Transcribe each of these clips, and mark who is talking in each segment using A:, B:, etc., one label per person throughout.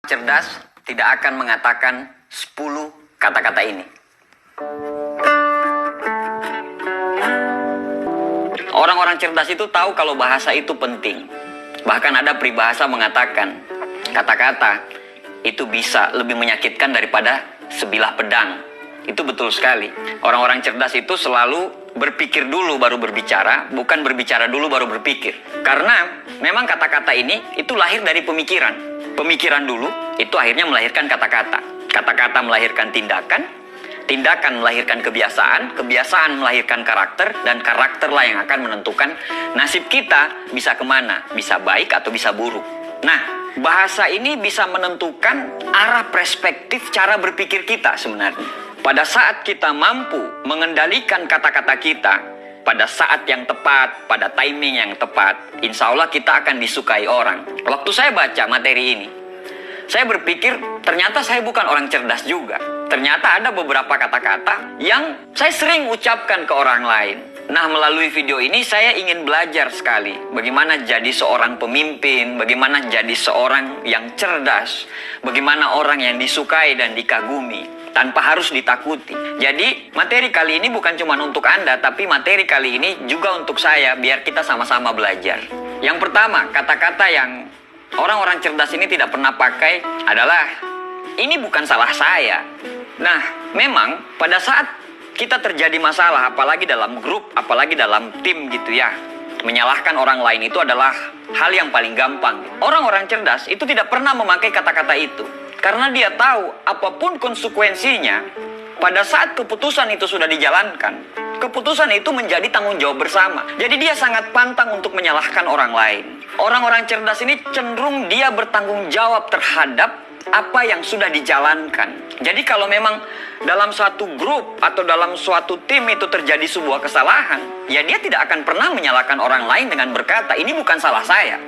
A: Cerdas tidak akan mengatakan 10 kata-kata ini. Orang-orang cerdas itu tahu kalau bahasa itu penting. Bahkan ada peribahasa mengatakan kata-kata itu bisa lebih menyakitkan daripada sebilah pedang. Itu betul sekali. Orang-orang cerdas itu selalu berpikir dulu baru berbicara, bukan berbicara dulu baru berpikir. Karena memang kata-kata ini itu lahir dari pemikiran. Pemikiran dulu itu akhirnya melahirkan kata-kata. Kata-kata melahirkan tindakan, tindakan melahirkan kebiasaan, kebiasaan melahirkan karakter, dan karakterlah yang akan menentukan nasib kita bisa kemana, bisa baik atau bisa buruk. Nah, bahasa ini bisa menentukan arah perspektif cara berpikir kita sebenarnya. Pada saat kita mampu mengendalikan kata-kata kita, pada saat yang tepat, pada timing yang tepat, insya Allah kita akan disukai orang. Waktu saya baca materi ini, saya berpikir ternyata saya bukan orang cerdas juga. Ternyata ada beberapa kata-kata yang saya sering ucapkan ke orang lain. Nah, melalui video ini saya ingin belajar sekali bagaimana jadi seorang pemimpin, bagaimana jadi seorang yang cerdas, bagaimana orang yang disukai dan dikagumi tanpa harus ditakuti. Jadi, materi kali ini bukan cuma untuk Anda, tapi materi kali ini juga untuk saya, biar kita sama-sama belajar. Yang pertama, kata-kata yang orang-orang cerdas ini tidak pernah pakai adalah, ini bukan salah saya. Nah, memang pada saat kita terjadi masalah, apalagi dalam grup, apalagi dalam tim gitu ya, menyalahkan orang lain itu adalah hal yang paling gampang. Orang-orang cerdas itu tidak pernah memakai kata-kata itu. Karena dia tahu apapun konsekuensinya, pada saat keputusan itu sudah dijalankan, keputusan itu menjadi tanggung jawab bersama. Jadi dia sangat pantang untuk menyalahkan orang lain. Orang-orang cerdas ini cenderung dia bertanggung jawab terhadap apa yang sudah dijalankan. Jadi kalau memang dalam suatu grup atau dalam suatu tim itu terjadi sebuah kesalahan, ya dia tidak akan pernah menyalahkan orang lain dengan berkata, ini bukan salah saya.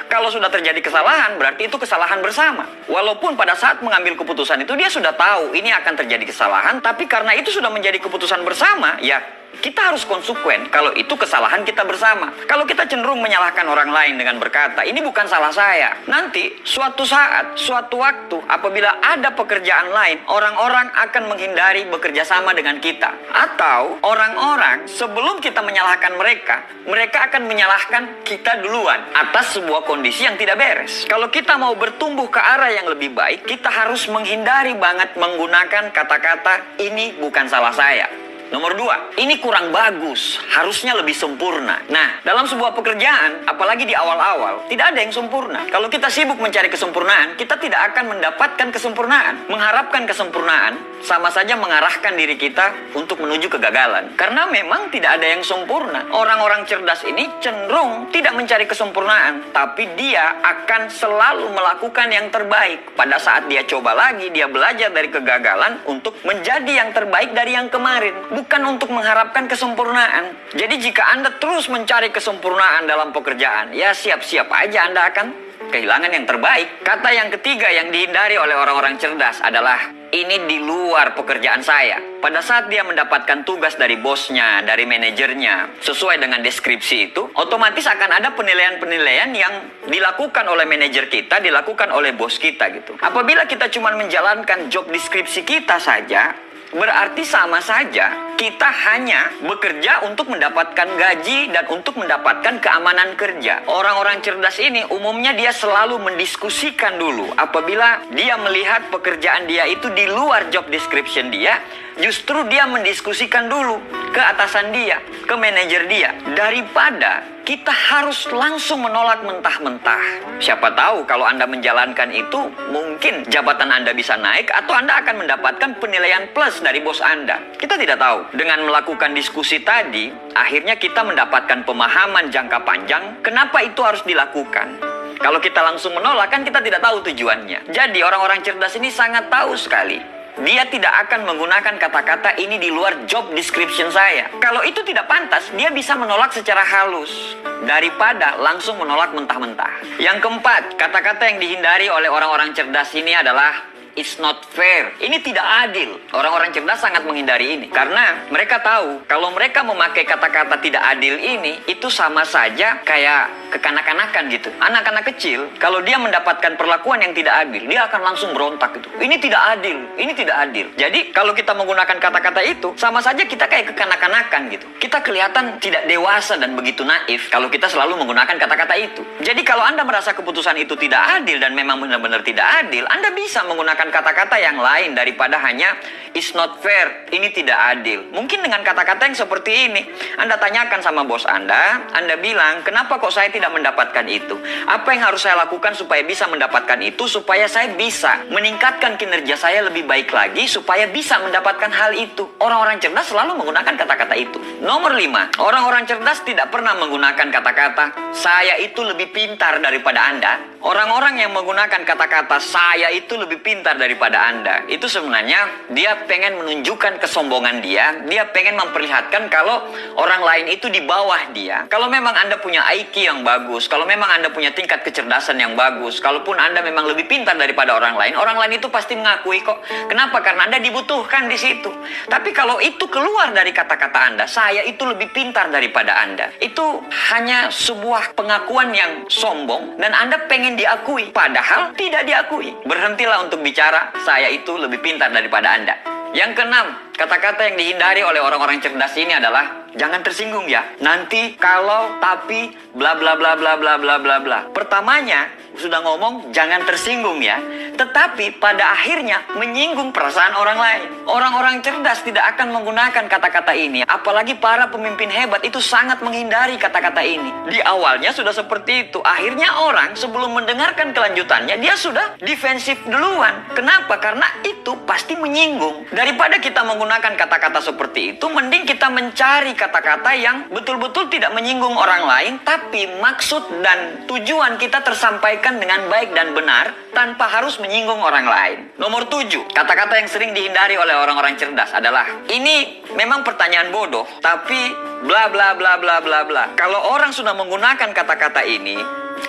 A: Kalau sudah terjadi kesalahan, berarti itu kesalahan bersama. Walaupun pada saat mengambil keputusan itu dia sudah tahu ini akan terjadi kesalahan, tapi karena itu sudah menjadi keputusan bersama, ya kita harus konsekuen kalau itu kesalahan kita bersama. Kalau kita cenderung menyalahkan orang lain dengan berkata, ini bukan salah saya. Nanti suatu saat, suatu waktu, apabila ada pekerjaan lain, orang-orang akan menghindari bekerja sama dengan kita. Atau orang-orang sebelum kita menyalahkan mereka, mereka akan menyalahkan kita duluan atas sebuah kondisi yang tidak beres. Kalau kita mau bertumbuh ke arah yang lebih baik, kita harus menghindari banget menggunakan kata-kata, ini bukan salah saya. Nomor 2, ini kurang bagus, harusnya lebih sempurna. Nah, dalam sebuah pekerjaan, apalagi di awal-awal, tidak ada yang sempurna. Kalau kita sibuk mencari kesempurnaan, kita tidak akan mendapatkan kesempurnaan. Mengharapkan kesempurnaan, sama saja mengarahkan diri kita untuk menuju kegagalan. Karena memang tidak ada yang sempurna. Orang-orang cerdas ini cenderung tidak mencari kesempurnaan, tapi dia akan selalu melakukan yang terbaik. Pada saat dia coba lagi, dia belajar dari kegagalan untuk menjadi yang terbaik dari yang kemarin. Bukan untuk mengharapkan kesempurnaan. Jadi jika Anda terus mencari kesempurnaan dalam pekerjaan, ya siap-siap aja Anda akan kehilangan yang terbaik. Kata yang ketiga yang dihindari oleh orang-orang cerdas adalah, ini di luar pekerjaan saya. Pada saat dia mendapatkan tugas dari bosnya, dari manajernya, sesuai dengan deskripsi itu, otomatis akan ada penilaian-penilaian yang dilakukan oleh manajer kita, dilakukan oleh bos kita gitu. Apabila kita cuma menjalankan job deskripsi kita saja, berarti sama saja kita hanya bekerja untuk mendapatkan gaji dan untuk mendapatkan keamanan kerja. Orang-orang cerdas ini umumnya dia selalu mendiskusikan dulu. Apabila dia melihat pekerjaan dia itu di luar job description dia, justru dia mendiskusikan dulu ke atasan dia, ke manajer dia, daripada kita harus langsung menolak mentah-mentah. Siapa tahu kalau Anda menjalankan itu, mungkin jabatan Anda bisa naik atau Anda akan mendapatkan penilaian plus dari bos Anda. Kita tidak tahu. Dengan melakukan diskusi tadi, akhirnya kita mendapatkan pemahaman jangka panjang kenapa itu harus dilakukan. Kalau kita langsung menolak, kan kita tidak tahu tujuannya. Jadi orang-orang cerdas ini sangat tahu sekali. Dia tidak akan menggunakan kata-kata ini di luar job description saya. Kalau itu tidak pantas, dia bisa menolak secara halus daripada langsung menolak mentah-mentah. Yang keempat, kata-kata yang dihindari oleh orang-orang cerdas ini adalah It's not fair. Ini tidak adil. Orang-orang cerdas sangat menghindari ini. Karena mereka tahu, kalau mereka memakai kata-kata tidak adil ini, itu sama saja kayak kekanak-kanakan gitu. Anak-anak kecil, kalau dia mendapatkan perlakuan yang tidak adil, dia akan langsung berontak gitu. Ini tidak adil, ini tidak adil. Jadi, kalau kita menggunakan kata-kata itu, sama saja kita kayak kekanak-kanakan gitu. Kita kelihatan tidak dewasa dan begitu naif kalau kita selalu menggunakan kata-kata itu. Jadi, kalau Anda merasa keputusan itu tidak adil dan memang benar-benar tidak adil, Anda bisa menggunakan kata-kata yang lain daripada hanya it's not fair, ini tidak adil. Mungkin dengan kata-kata yang seperti ini, Anda tanyakan sama bos Anda bilang, kenapa kok saya tidak mendapatkan itu? Apa yang harus saya lakukan supaya bisa mendapatkan itu, supaya saya bisa meningkatkan kinerja saya lebih baik lagi, supaya bisa mendapatkan hal itu. Orang-orang cerdas selalu menggunakan kata-kata itu. Nomor 5, orang-orang cerdas tidak pernah menggunakan kata-kata saya itu lebih pintar daripada Anda. Orang-orang yang menggunakan kata-kata saya itu lebih pintar daripada Anda, itu sebenarnya dia pengen menunjukkan kesombongan dia pengen memperlihatkan kalau orang lain itu di bawah dia. Kalau memang Anda punya IQ yang bagus, kalau memang Anda punya tingkat kecerdasan yang bagus, kalaupun Anda memang lebih pintar daripada orang lain itu pasti mengakui kok. Kenapa? Karena Anda dibutuhkan di situ. Tapi kalau itu keluar dari kata-kata Anda, saya itu lebih pintar daripada Anda, itu hanya sebuah pengakuan yang sombong dan Anda pengen diakui, padahal tidak diakui. Berhentilah untuk bicara saya itu lebih pintar daripada Anda. Yang keenam, kata-kata yang dihindari oleh orang-orang cerdas ini adalah jangan tersinggung ya. Nanti, kalau, tapi, bla bla bla bla bla bla bla bla. Pertamanya sudah ngomong jangan tersinggung ya, tetapi pada akhirnya menyinggung perasaan orang lain. Orang-orang cerdas tidak akan menggunakan kata-kata ini. Apalagi para pemimpin hebat itu sangat menghindari kata-kata ini. Di awalnya sudah seperti itu. Akhirnya orang sebelum mendengarkan kelanjutannya, dia sudah defensif duluan. Kenapa? Karena itu pasti menyinggung. Daripada kita menggunakan kata-kata seperti itu, mending kita mencari kata-kata yang betul-betul tidak menyinggung orang lain, tapi maksud dan tujuan kita tersampaikan dengan baik dan benar tanpa harus menyinggung orang lain. Nomor 7, kata-kata yang sering dihindari oleh orang-orang cerdas adalah ini memang pertanyaan bodoh, tapi bla bla bla bla bla bla. Kalau orang sudah menggunakan kata-kata ini,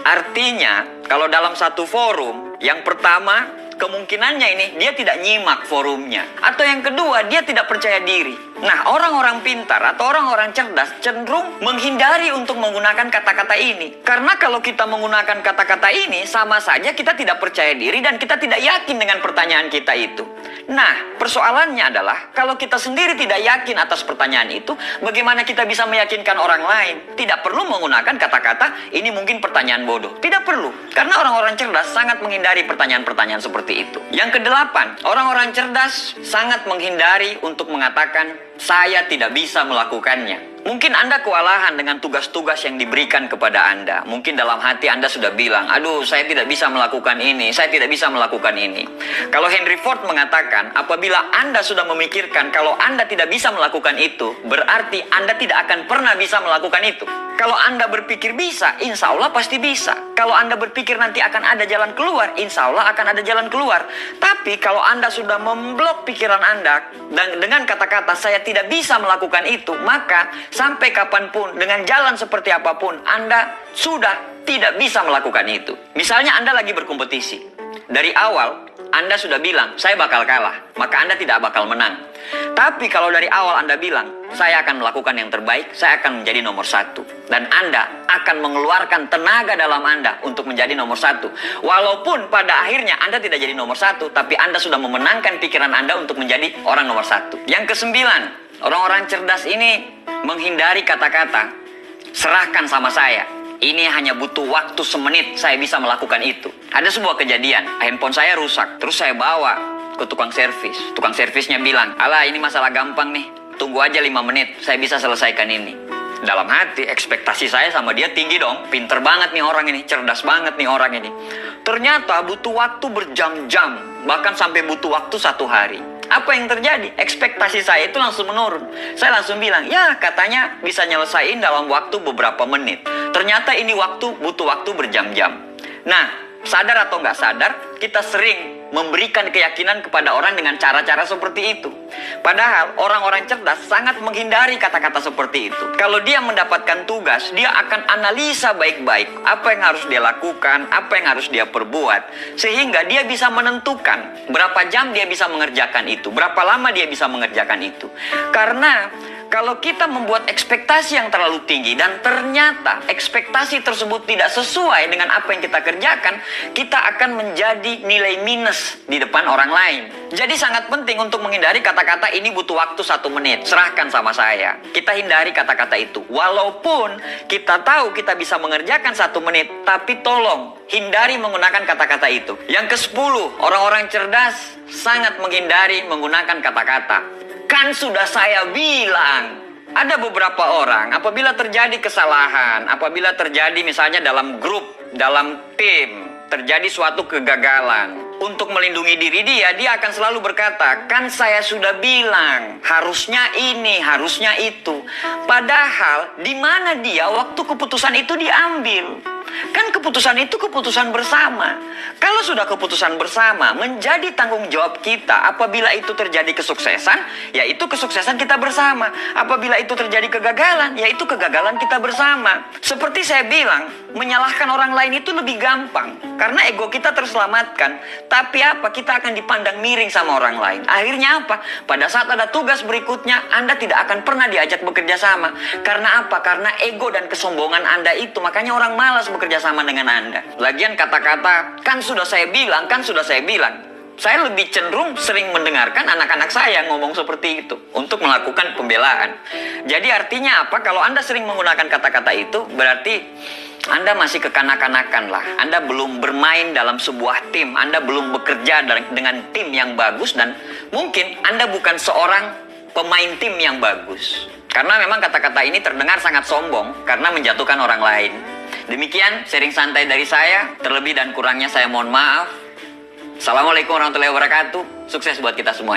A: artinya kalau dalam satu forum, yang pertama kemungkinannya ini dia tidak nyimak forumnya, atau yang kedua dia tidak percaya diri. Nah, orang-orang pintar atau orang-orang cerdas cenderung menghindari untuk menggunakan kata-kata ini. Karena kalau kita menggunakan kata-kata ini, sama saja kita tidak percaya diri dan kita tidak yakin dengan pertanyaan kita itu. Nah, persoalannya adalah kalau kita sendiri tidak yakin atas pertanyaan itu, bagaimana kita bisa meyakinkan orang lain? Tidak perlu menggunakan kata-kata ini mungkin pertanyaan bodoh. Tidak perlu. Karena orang-orang cerdas sangat menghindari pertanyaan-pertanyaan seperti itu. Yang kedelapan, orang-orang cerdas sangat menghindari untuk mengatakan saya tidak bisa melakukannya. Mungkin Anda kewalahan dengan tugas-tugas yang diberikan kepada Anda. Mungkin dalam hati Anda sudah bilang, aduh saya tidak bisa melakukan ini, saya tidak bisa melakukan ini. Kalau Henry Ford mengatakan, apabila Anda sudah memikirkan kalau Anda tidak bisa melakukan itu, berarti Anda tidak akan pernah bisa melakukan itu. Kalau Anda berpikir bisa, insya Allah pasti bisa. Kalau Anda berpikir nanti akan ada jalan keluar, insya Allah akan ada jalan keluar. Tapi kalau Anda sudah memblok pikiran Anda dan dengan kata-kata saya tidak bisa melakukan itu, maka sampai kapanpun, dengan jalan seperti apapun, Anda sudah tidak bisa melakukan itu. Misalnya Anda lagi berkompetisi. Dari awal, Anda sudah bilang, saya bakal kalah. Maka Anda tidak bakal menang. Tapi kalau dari awal Anda bilang, saya akan melakukan yang terbaik, saya akan menjadi nomor 1. Dan Anda akan mengeluarkan tenaga dalam Anda untuk menjadi nomor 1. Walaupun pada akhirnya Anda tidak jadi nomor 1, tapi Anda sudah memenangkan pikiran Anda untuk menjadi orang nomor 1. Yang kesembilan, orang-orang cerdas ini menghindari kata-kata serahkan sama saya. Ini hanya butuh waktu semenit, saya bisa melakukan itu. Ada sebuah kejadian, handphone saya rusak, terus saya bawa ke tukang servis. Tukang servisnya bilang, alah ini masalah gampang nih, tunggu aja 5 menit, saya bisa selesaikan ini. Dalam hati, ekspektasi saya sama dia tinggi dong. Pinter banget nih orang ini, cerdas banget nih orang ini. Ternyata butuh waktu berjam-jam, bahkan sampai butuh waktu 1 hari. Apa yang terjadi? Ekspektasi saya itu langsung menurun. Saya langsung bilang, ya katanya bisa nyelesain dalam waktu beberapa menit. Ternyata ini butuh waktu berjam-jam. Nah, sadar atau nggak sadar, kita sering memberikan keyakinan kepada orang dengan cara-cara seperti itu. Padahal orang-orang cerdas sangat menghindari kata-kata seperti itu. Kalau dia mendapatkan tugas, dia akan analisa baik-baik apa yang harus dia lakukan, apa yang harus dia perbuat, sehingga dia bisa menentukan berapa jam dia bisa mengerjakan itu, berapa lama dia bisa mengerjakan itu. Karena kalau kita membuat ekspektasi yang terlalu tinggi dan ternyata ekspektasi tersebut tidak sesuai dengan apa yang kita kerjakan, kita akan menjadi nilai minus di depan orang lain. Jadi sangat penting untuk menghindari kata-kata ini butuh waktu 1 menit. Serahkan sama saya. Kita hindari kata-kata itu. Walaupun kita tahu kita bisa mengerjakan 1 menit, tapi tolong hindari menggunakan kata-kata itu. Yang ke-10, orang-orang cerdas sangat menghindari menggunakan kata-kata "kan sudah saya bilang". Ada beberapa orang, apabila terjadi kesalahan, apabila terjadi misalnya dalam grup, dalam tim, terjadi suatu kegagalan, untuk melindungi diri dia akan selalu berkata, "kan saya sudah bilang, harusnya ini, harusnya itu". Padahal, di mana dia waktu keputusan itu diambil? Kan keputusan itu keputusan bersama. Kalau sudah keputusan bersama, menjadi tanggung jawab kita. Apabila itu terjadi kesuksesan, ya itu kesuksesan kita bersama. Apabila itu terjadi kegagalan, ya itu kegagalan kita bersama. Seperti saya bilang, menyalahkan orang lain itu lebih gampang. Karena ego kita terselamatkan. Tapi apa? Kita akan dipandang miring sama orang lain. Akhirnya apa? Pada saat ada tugas berikutnya, Anda tidak akan pernah diajak bekerja sama. Karena apa? Karena ego dan kesombongan Anda itu. Makanya orang malas bekerja sama dengan Anda. Lagian kata-kata "kan sudah saya bilang, kan sudah saya bilang", saya lebih cenderung sering mendengarkan anak-anak saya ngomong seperti itu untuk melakukan pembelaan. Jadi artinya apa? Kalau Anda sering menggunakan kata-kata itu, berarti Anda masih kekanak-kanakan lah. Anda belum bermain dalam sebuah tim. Anda belum bekerja dengan tim yang bagus. Dan mungkin Anda bukan seorang pemain tim yang bagus. Karena memang kata-kata ini terdengar sangat sombong karena menjatuhkan orang lain. Demikian sharing santai dari saya. Terlebih dan kurangnya saya mohon maaf. Assalamualaikum warahmatullahi wabarakatuh. Sukses buat kita semua.